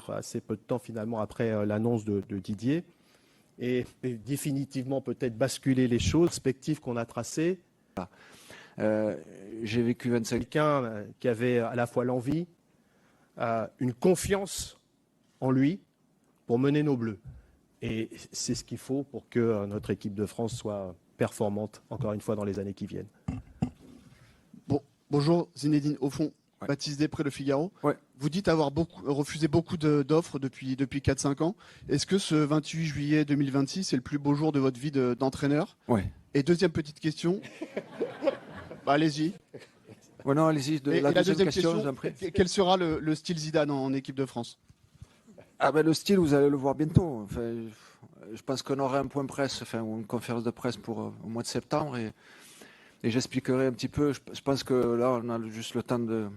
assez peu de temps finalement après l'annonce de Didier, et définitivement peut-être basculer les choses, perspectives qu'on a tracées. J'ai vécu 25 ans. Quelqu'un qui avait à la fois l'envie, une confiance en lui pour mener nos Bleus. Et c'est ce qu'il faut pour que notre équipe de France soit performante, encore une fois, dans les années qui viennent. Bon, bonjour Zinedine, au fond, Ouais. Baptiste Després, Le Figaro. Ouais. Vous dites avoir refusé beaucoup d'offres depuis 4-5 ans. Est-ce que ce 28 juillet 2026 est le plus beau jour de votre vie d'entraîneur? Ouais. Et deuxième petite question. Allez-y. Ouais, non, allez-y. La deuxième question, j'en prie. quel sera le style Zidane en équipe de France? Ah ben, le style, vous allez le voir bientôt. Enfin, je pense qu'on aura un point presse, ou une conférence de presse pour au mois de septembre, et j'expliquerai un petit peu. Je pense que là, on a juste le temps de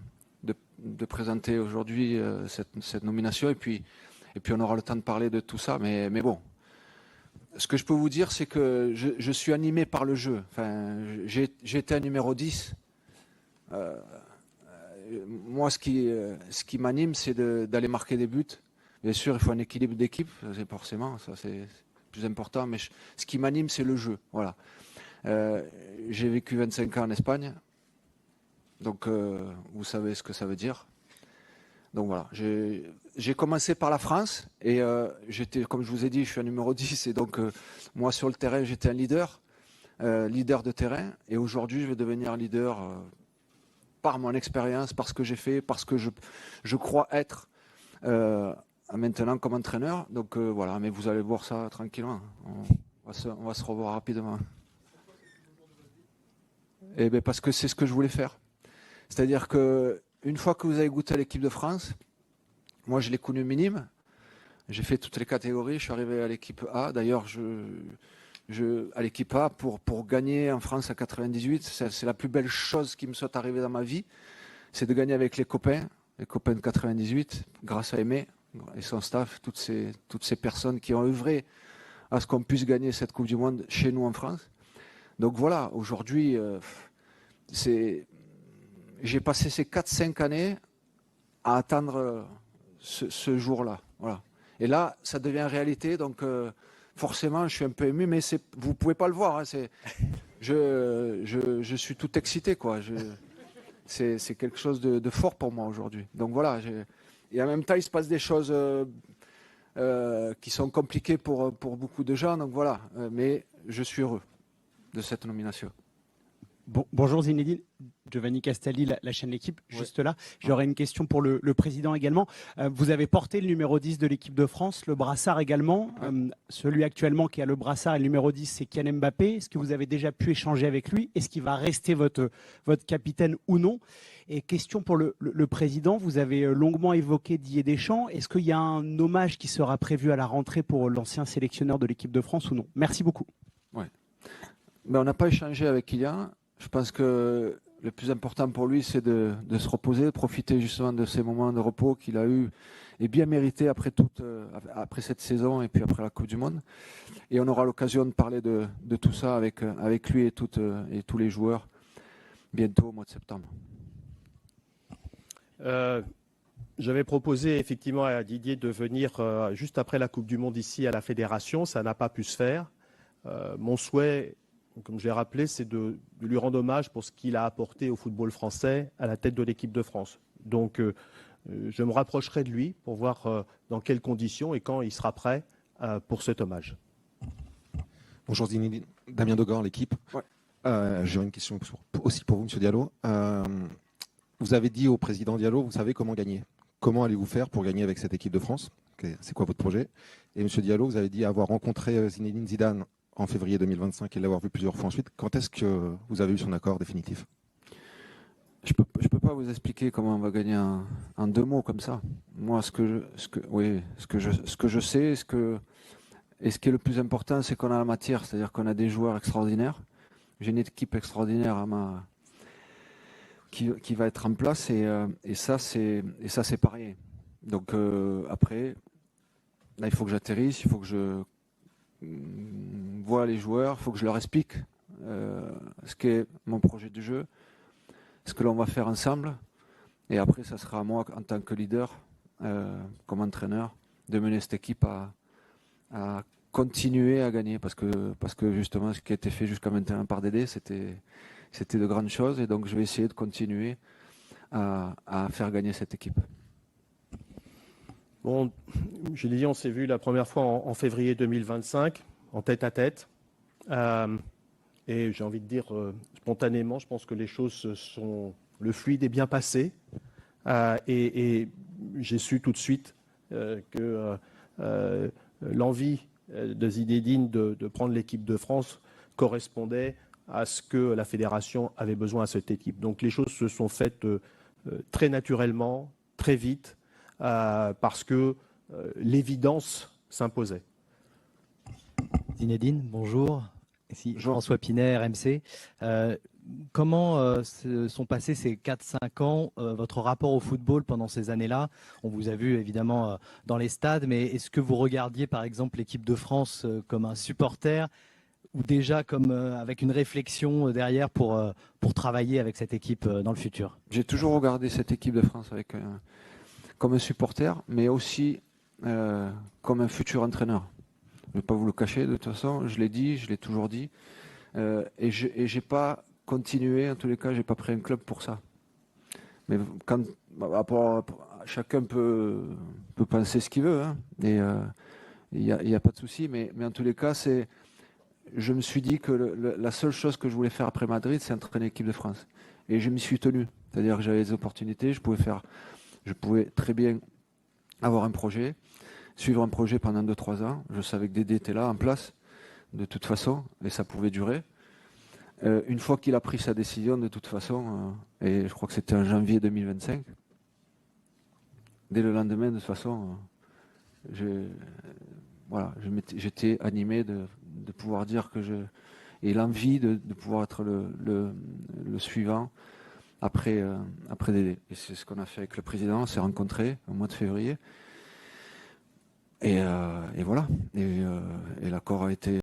présenter aujourd'hui cette nomination, et puis on aura le temps de parler de tout ça. Mais bon, ce que je peux vous dire, c'est que je suis animé par le jeu. Enfin, j'ai été un numéro 10. Moi, ce qui m'anime, c'est d'aller marquer des buts. Bien sûr, il faut un équilibre d'équipe, c'est forcément, ça c'est plus important, mais ce qui m'anime, c'est le jeu. Voilà. J'ai vécu 25 ans en Espagne, donc vous savez ce que ça veut dire. Donc voilà, j'ai commencé par la France, et j'étais, comme je vous ai dit, je suis un numéro 10, et donc moi sur le terrain, j'étais un leader de terrain, et aujourd'hui, je vais devenir leader par mon expérience, par ce que j'ai fait, parce que je crois être maintenant comme entraîneur. Donc voilà, mais vous allez voir ça tranquillement. On va se revoir rapidement. Et bien parce que c'est ce que je voulais faire. C'est-à-dire que une fois que vous avez goûté à l'équipe de France, moi je l'ai connu minime. J'ai fait toutes les catégories. Je suis arrivé à l'équipe A. D'ailleurs, à l'équipe A pour gagner en France à 98, c'est la plus belle chose qui me soit arrivée dans ma vie. C'est de gagner avec les copains de 98, grâce à Aimé et son staff, toutes ces personnes qui ont œuvré à ce qu'on puisse gagner cette Coupe du Monde chez nous en France. Donc voilà, aujourd'hui, j'ai passé ces 4-5 années à attendre ce jour-là. Voilà. Et là, ça devient réalité, donc forcément, je suis un peu ému, mais vous ne pouvez pas le voir. Hein, je suis tout excité, quoi. C'est quelque chose de fort pour moi aujourd'hui. Donc voilà, et en même temps, il se passe des choses qui sont compliquées pour beaucoup de gens. Donc voilà, mais je suis heureux de cette nomination. Bonjour Zinedine, Giovanni Castelli, la chaîne L'Équipe, juste là. J'aurais une question pour le président également. Vous avez porté le numéro 10 de l'équipe de France, le brassard également. Celui actuellement qui a le brassard et le numéro 10, c'est Kylian Mbappé. Est-ce que vous avez déjà pu échanger avec lui? Est-ce qu'il va rester votre capitaine ou non? Et question pour le président, vous avez longuement évoqué Didier Deschamps. Est-ce qu'il y a un hommage qui sera prévu à la rentrée pour l'ancien sélectionneur de l'équipe de France ou non? Merci beaucoup. Ouais. Ben, on n'a pas échangé avec Kylian. Je pense que le plus important pour lui, c'est de se reposer, de profiter justement de ces moments de repos qu'il a eu et bien mérité après cette saison et puis après la Coupe du Monde. Et on aura l'occasion de parler de tout ça avec lui et tous les joueurs bientôt au mois de septembre. J'avais proposé effectivement à Didier de venir juste après la Coupe du Monde ici à la Fédération. Ça n'a pas pu se faire. Mon souhait, comme je l'ai rappelé, c'est de lui rendre hommage pour ce qu'il a apporté au football français à la tête de l'équipe de France. Donc, je me rapprocherai de lui pour voir dans quelles conditions et quand il sera prêt pour cet hommage. Bonjour Zinedine, Damien Dogor, L'Équipe. Ouais. J'ai une question aussi pour vous, M. Diallo. Vous avez dit au président Diallo, vous savez comment gagner. Comment allez-vous faire pour gagner avec cette équipe de France? C'est quoi votre projet? Et M. Diallo, vous avez dit avoir rencontré Zinedine Zidane en février 2025 et l'avoir vu plusieurs fois ensuite. Quand est-ce que vous avez eu son accord définitif? Je peux pas vous expliquer comment on va gagner en 2 mots comme ça. Moi, ce que je sais, et ce qui est le plus important, c'est qu'on a la matière, c'est-à-dire qu'on a des joueurs extraordinaires. J'ai une équipe extraordinaire qui va être en place et ça c'est pareil. Donc après, là il faut que j'atterrisse, il faut que je vois les joueurs, il faut que je leur explique ce qu'est mon projet de jeu, ce que l'on va faire ensemble. Et après, ça sera à moi, en tant que leader, comme entraîneur, de mener cette équipe à continuer à gagner, parce que justement ce qui a été fait jusqu'à maintenant par Dédé, c'était de grandes choses, et donc je vais essayer de continuer à faire gagner cette équipe. Bon, je l'ai dit, on s'est vu la première fois en février 2025, en tête-à-tête. Et j'ai envie de dire, spontanément, je pense que les choses le fluide est bien passé. Et j'ai su tout de suite que l'envie de Zinedine de prendre l'équipe de France correspondait à ce que la fédération avait besoin à cette équipe. Donc les choses se sont faites très naturellement, très vite, parce que l'évidence s'imposait. Zinedine, bonjour. Ici Bonjour. François Pinet, RMC. Comment se sont passés ces 4-5 ans, votre rapport au football pendant ces années-là? On vous a vu évidemment dans les stades, mais est-ce que vous regardiez par exemple l'équipe de France comme un supporter ou déjà comme avec une réflexion derrière pour travailler avec cette équipe dans le futur? J'ai toujours regardé cette équipe de France comme un supporter, mais aussi comme un futur entraîneur. Je ne vais pas vous le cacher, de toute façon, je l'ai dit, je l'ai toujours dit. Et je n'ai pas continué, en tous les cas, je n'ai pas pris un club pour ça. Mais chacun peut penser ce qu'il veut, hein, et il n'y a pas de souci. Mais en tous les cas, je me suis dit que la seule chose que je voulais faire après Madrid, c'est entraîner l'équipe de France. Et je m'y suis tenu. C'est-à-dire que j'avais des opportunités, je pouvais très bien avoir un projet, suivre un projet pendant 2-3 ans. Je savais que Dédé était là, en place, de toute façon, et ça pouvait durer. Une fois qu'il a pris sa décision, de toute façon, et je crois que c'était en janvier 2025, dès le lendemain, de toute façon, j'étais animé de pouvoir dire et l'envie de pouvoir être le suivant après Dédé. Et c'est ce qu'on a fait avec le président, on s'est rencontrés au mois de février. Et voilà. Et l'accord a été